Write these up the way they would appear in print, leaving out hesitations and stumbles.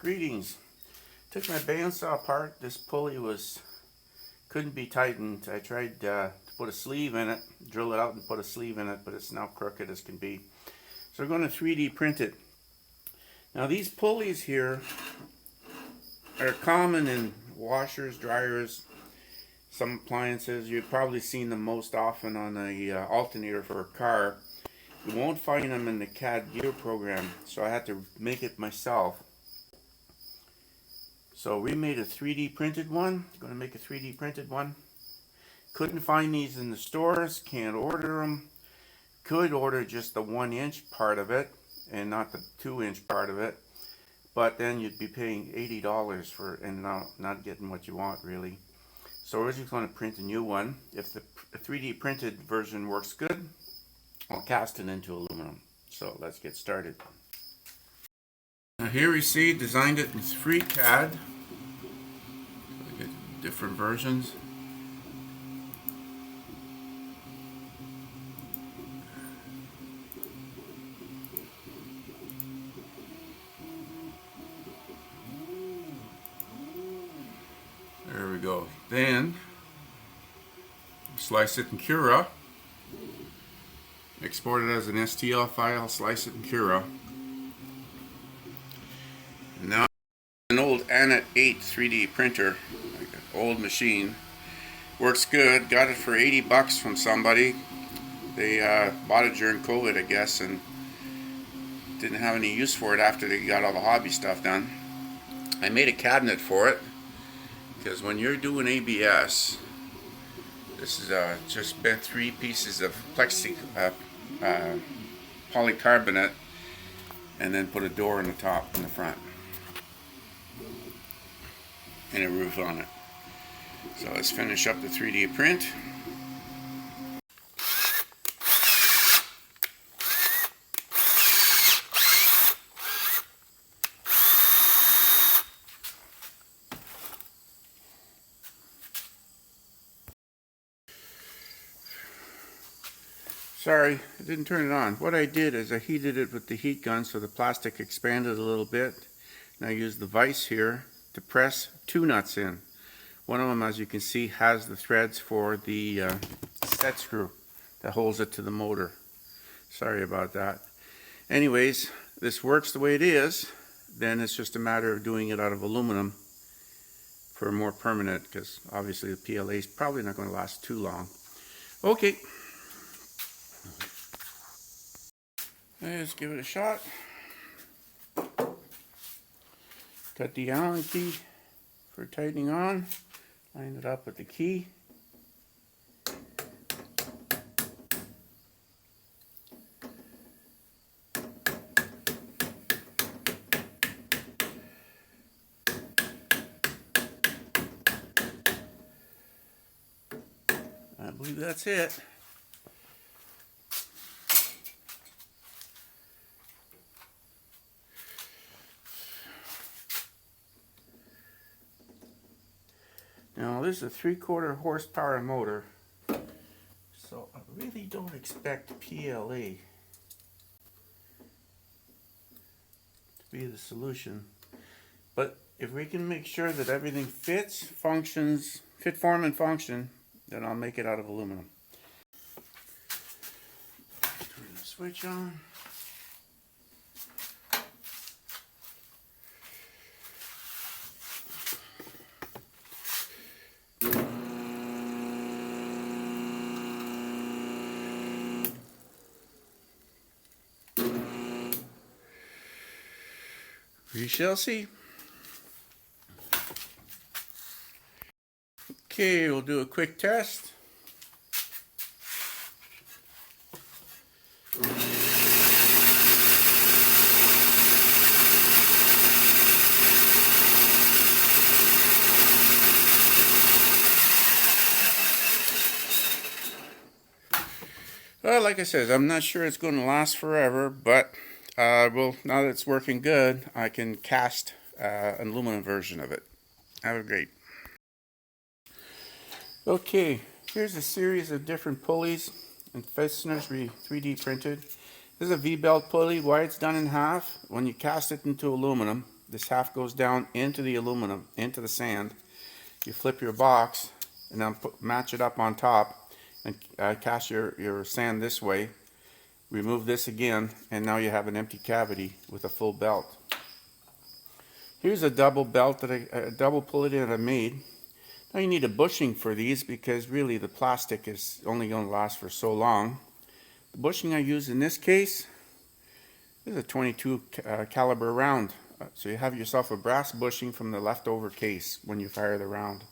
Greetings. Took my bandsaw apart. This pulley couldn't be tightened. I tried to put a sleeve in it, drill it out and put a sleeve in it, but it's now crooked as can be. So we're going to 3D print it. Now these pulleys here are common in washers, dryers, some appliances. You've probably seen them most often on a alternator for a car. You won't find them in the CAD Gear program, so I had to make it myself. So we made a 3D printed one. Going to make a 3D printed one. Couldn't find these in the stores. Can't order them. Could order just the 1-inch part of it and not the 2-inch part of it. But then you'd be paying $80 for and not getting what you want really. So we're just going to print a new one. If the 3D printed version works good, I'll cast it into aluminum. So let's get started. Now here we see designed it in FreeCad. So we get different versions. There we go. Then slice it in Cura. Export it as an STL file, slice it in Cura. Now an old Anet 8 3D printer, like an old machine. Works good. Got it for 80 bucks from somebody. They bought it during COVID, I guess, and didn't have any use for it after they got all the hobby stuff done. I made a cabinet for it because when you're doing ABS, this is just bent 3 pieces of polycarbonate and then put a door in the top in the front and a roof on it. So let's finish up the 3D print. Sorry, I didn't turn it on. What I did is I heated it with the heat gun so the plastic expanded a little bit. And I used the vise here to press 2 nuts in. One of them, as you can see, has the threads for the set screw that holds it to the motor. Sorry about that. Anyways, this works the way it is. Then it's just a matter of doing it out of aluminum for more permanent, because obviously the PLA is probably not going to last too long. Okay. Let's give it a shot. Cut the Allen key for tightening on. Line it up with the key. I believe that's it. Now this is a 3/4 horsepower motor, so I really don't expect PLA to be the solution. But if we can make sure that everything fits, functions, fit, form, and function, then I'll make it out of aluminum. Turn the switch on. We shall see. Okay, we'll do a quick test. Well, like I said, I'm not sure it's going to last forever, but well, now that it's working good, I can cast an aluminum version of it. Have a great. Okay, here's a series of different pulleys and fasteners we 3D printed. This is a V-belt pulley. Why it's done in half, when you cast it into aluminum, This half goes down into the aluminum, into the sand. You flip your box and then match it up on top and cast your sand this way. Remove this again, and now you have an empty cavity with a full belt. Here's a double belt a double pulley that I made. Now you need a bushing for these because really the plastic is only going to last for so long. The bushing I use in this case is a 22 caliber round. So you have yourself a brass bushing from the leftover case when you fire the round.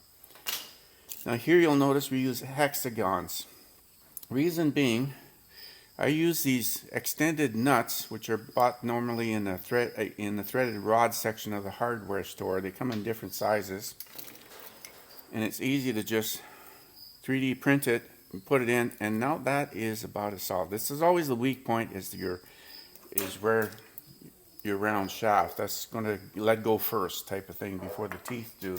Now here you'll notice we use hexagons. Reason being, I use these extended nuts, which are bought normally in the threaded rod section of the hardware store. They come in different sizes, and it's easy to just 3D print it and put it in. And now that is about as solid. This is always the weak point, is where your round shaft. That's going to let go first, type of thing, before the teeth do.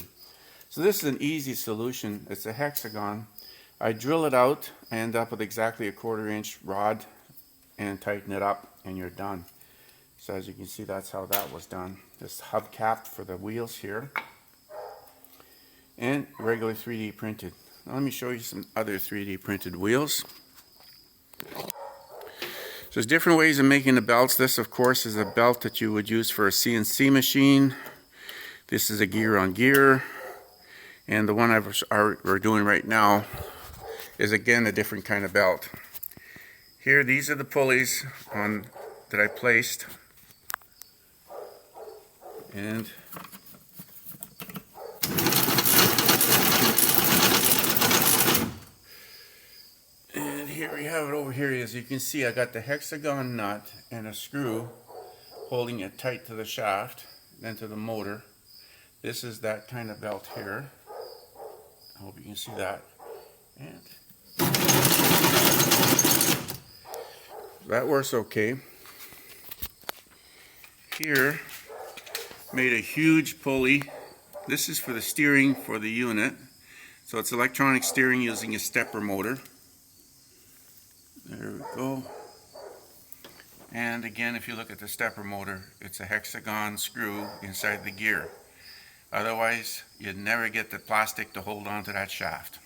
So this is an easy solution. It's a hexagon. I drill it out, I end up with exactly a 1/4 inch rod, and tighten it up, and you're done. So as you can see, that's how that was done. This hubcap for the wheels here, and regular 3D printed. Now let me show you some other 3D printed wheels. So there's different ways of making the belts. This, of course, is a belt that you would use for a CNC machine. This is a gear on gear, and the one we're doing right now is again a different kind of belt. Here, these are the pulleys that I placed, and here we have it over here. As you can see, I got the hexagon nut and a screw holding it tight to the shaft, then to the motor. This is that kind of belt here. I hope you can see that. And that works okay. Here, made a huge pulley. This is for the steering for the unit. So it's electronic steering using a stepper motor. There we go. And again, if you look at the stepper motor, it's a hexagon screw inside the gear. Otherwise, you'd never get the plastic to hold on to that shaft.